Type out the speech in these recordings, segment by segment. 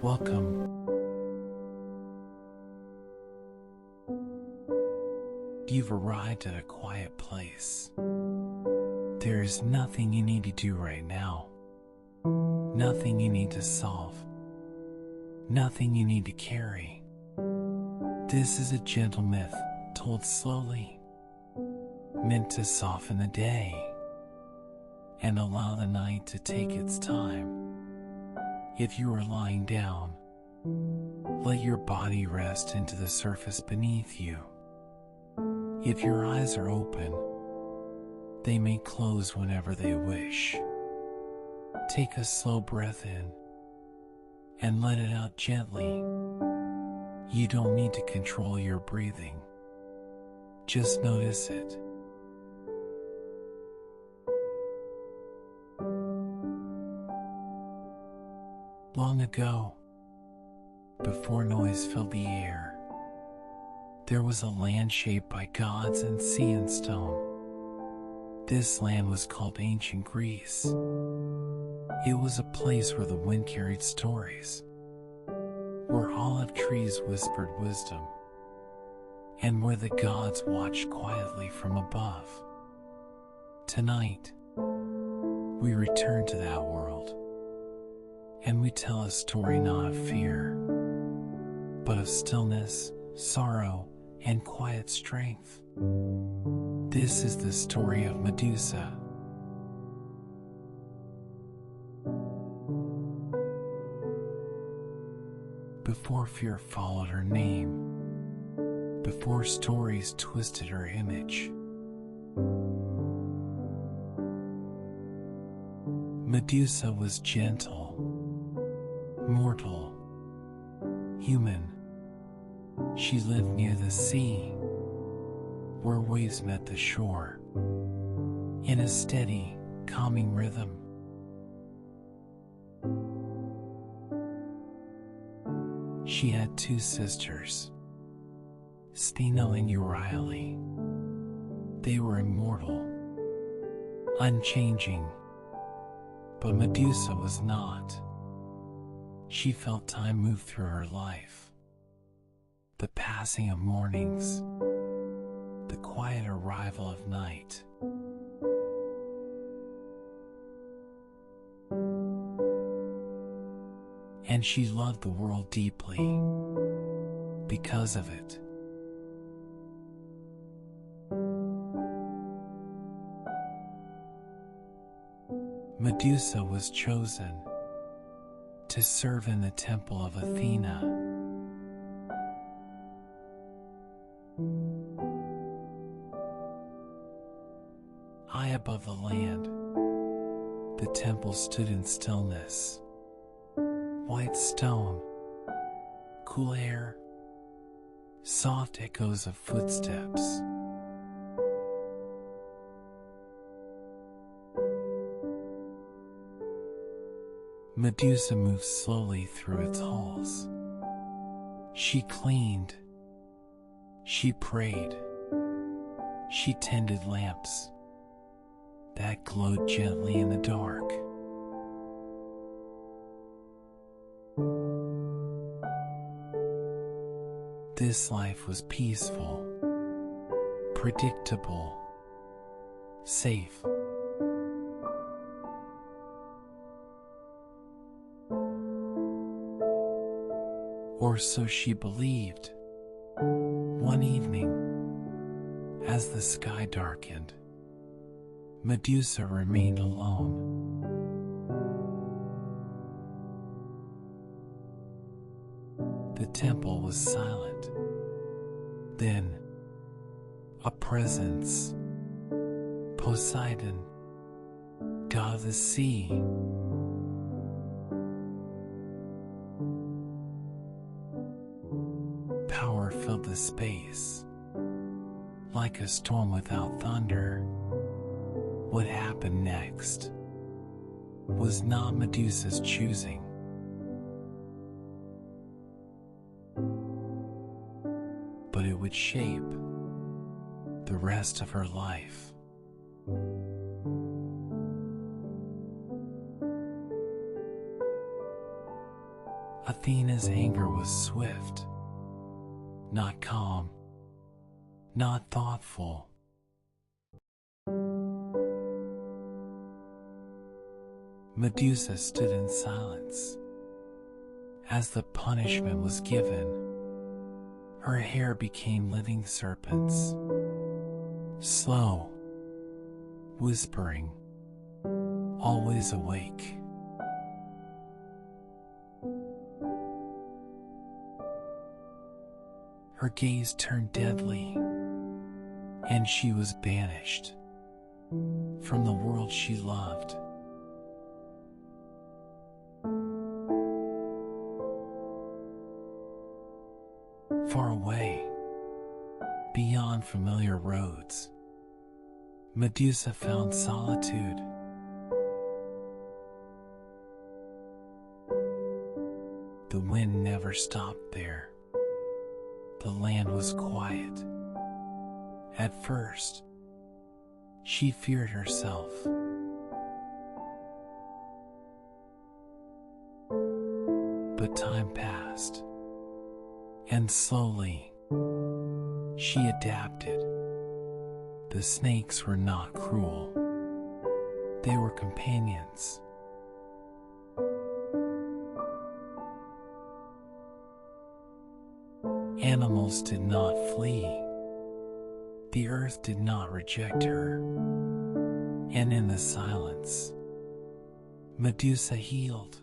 Welcome. You've arrived at a quiet place. There is nothing you need to do right now. Nothing you need to solve. Nothing you need to carry. This is a gentle myth told slowly, meant to soften the day and allow the night to take its time. If you are lying down, let your body rest into the surface beneath you. If your eyes are open, they may close whenever they wish. Take a slow breath in and let it out gently. You don't need to control your breathing. Just notice it. Long ago, before noise filled the air, there was a land shaped by gods and sea and stone. This land was called ancient Greece. It was a place where the wind carried stories, where olive trees whispered wisdom, and where the gods watched quietly from above. Tonight, we return to that world, and we tell a story not of fear, but of stillness, sorrow, and quiet strength. This is the story of Medusa. Before fear followed her name, before stories twisted her image, Medusa was gentle, mortal, human. She lived near the sea, where waves met the shore, in a steady, calming rhythm. She had two sisters, Stheno and Euryale. They were immortal, unchanging, but Medusa was not. She felt time move through her life. The passing of mornings, the quiet arrival of night. And she loved the world deeply because of it. Medusa was chosen to serve in the temple of Athena. High above the land, the temple stood in stillness. White stone, cool air, soft echoes of footsteps. Medusa moved slowly through its halls. She cleaned, she prayed, she tended lamps that glowed gently in the dark. This life was peaceful, predictable, safe. Or so she believed. One evening, as the sky darkened, Medusa remained alone. The temple was silent. Then, a presence, Poseidon, god of the sea, power filled the space, like a storm without thunder. What happened next was not Medusa's choosing. But it would shape the rest of her life. Athena's anger was swift, not calm, not thoughtful. Medusa stood in silence as the punishment was given. Her hair became living serpents, slow, whispering, always awake. Her gaze turned deadly, and she was banished from the world she loved. Far away, beyond familiar roads, Medusa found solitude. The wind never stopped there. The land was quiet. At first, she feared herself. But time passed, and slowly, she adapted. The snakes were not cruel. They were companions. Animals did not flee. The earth did not reject her. And in the silence, Medusa healed.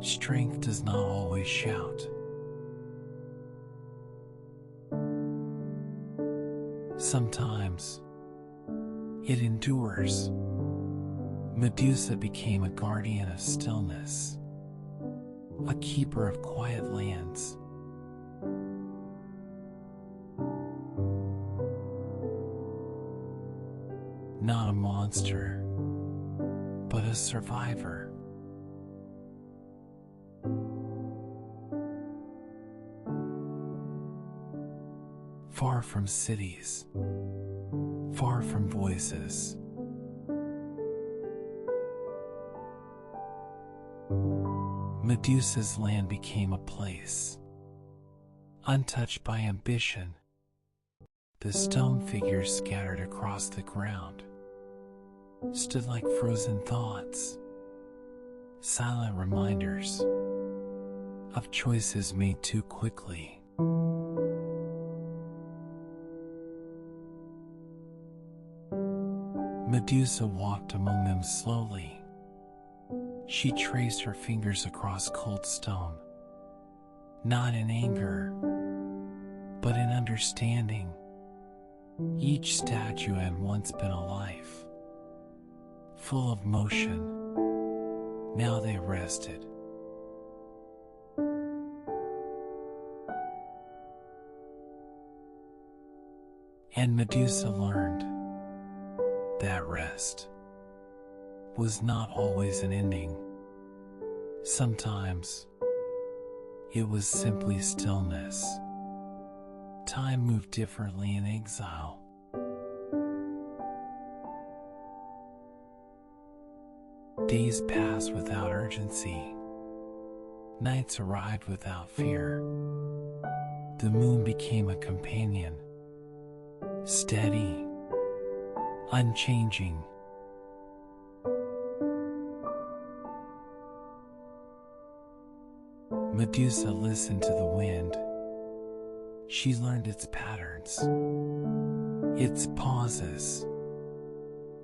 Strength does not always shout. Sometimes it endures. Medusa became a guardian of stillness, a keeper of quiet lands. Not a monster, but a survivor. Far from cities, far from voices. Medusa's land became a place untouched by ambition. The stone figures scattered across the ground stood like frozen thoughts, silent reminders of choices made too quickly. Medusa walked among them slowly. She traced her fingers across cold stone, not in anger, but in understanding. Each statue had once been a life, full of motion. Now they rested. And Medusa learned that rest was not always an ending. Sometimes it was simply stillness. Time moved differently in exile. Days passed without urgency. Nights arrived without fear. The moon became a companion, steady, unchanging. Medusa listened to the wind. She learned its patterns, its pauses,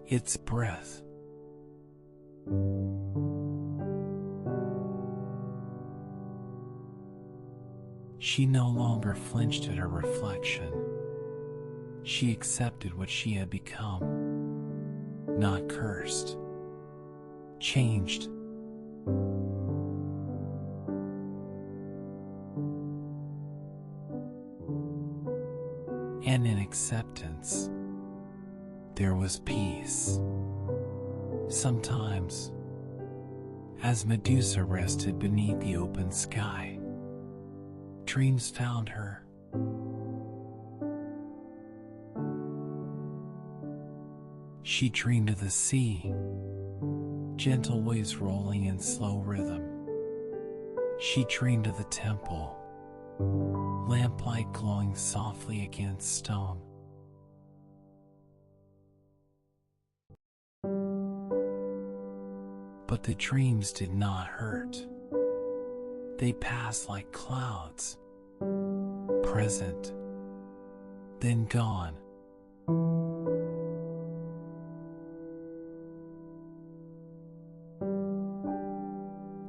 its breath. She no longer flinched at her reflection. She accepted what she had become, not cursed, changed. And in acceptance, there was peace. Sometimes, as Medusa rested beneath the open sky, dreams found her. She dreamed of the sea, gentle waves rolling in slow rhythm. She dreamed of the temple, lamplight glowing softly against stone. But the dreams did not hurt. They passed like clouds, present, then gone.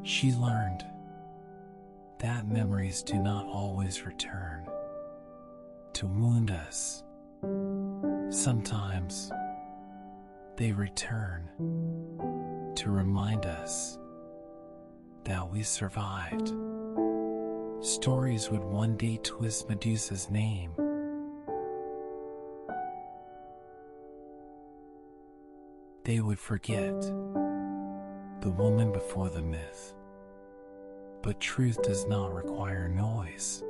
She learned that memories do not always return to wound us. Sometimes they return to remind us that we survived. Stories would one day twist Medusa's name. They would forget the woman before the myth. But truth does not require noise.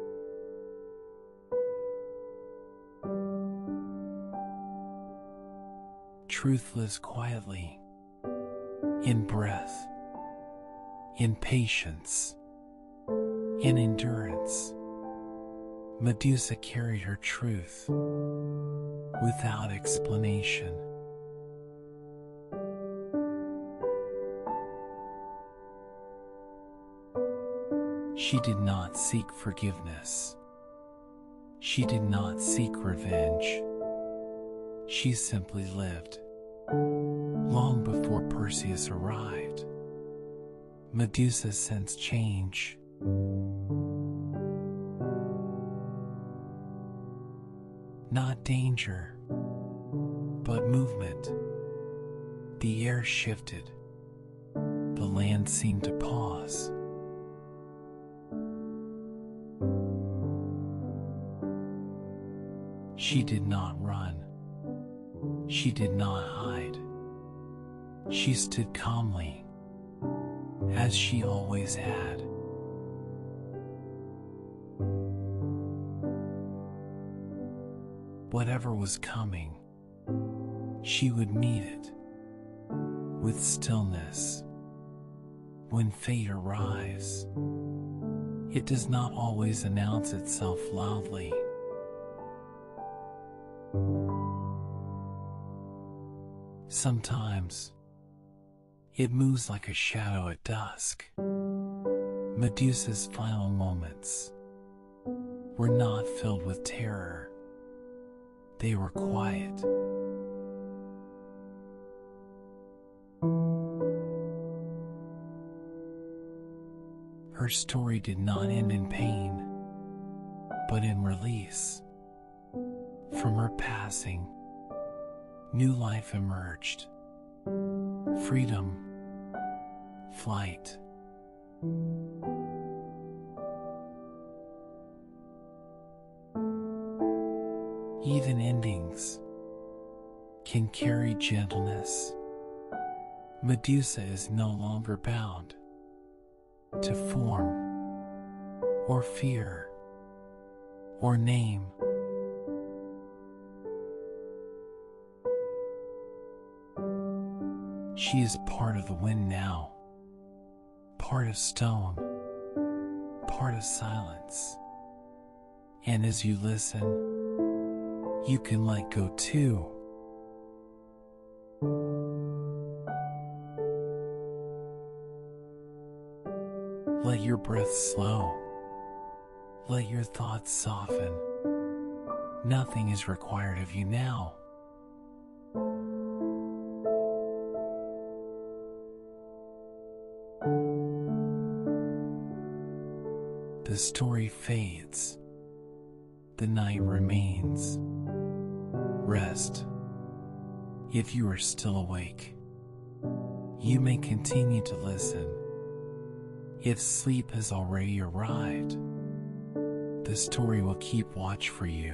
Truth lives quietly, in breath, in patience, in endurance. Medusa carried her truth without explanation. She did not seek forgiveness. She did not seek revenge. She simply lived. Long before Perseus arrived, Medusa sensed change. Not danger, but movement. The air shifted. The land seemed to pause. She did not run. She did not hide. She stood calmly, as she always had. Whatever was coming, she would meet it with stillness. When fate arrives, it does not always announce itself loudly. Sometimes, it moves like a shadow at dusk. Medusa's final moments were not filled with terror. They were quiet. Her story did not end in pain, but in release. From her passing, new life emerged. Freedom, flight. Even endings can carry gentleness. Medusa is no longer bound to form, or fear, or name. She is part of the wind now, part of stone, part of silence. And as you listen, you can let go too. Let your breath slow. Let your thoughts soften. Nothing is required of you now. The story fades. The night remains. Rest. If you are still awake, you may continue to listen. If sleep has already arrived, the story will keep watch for you.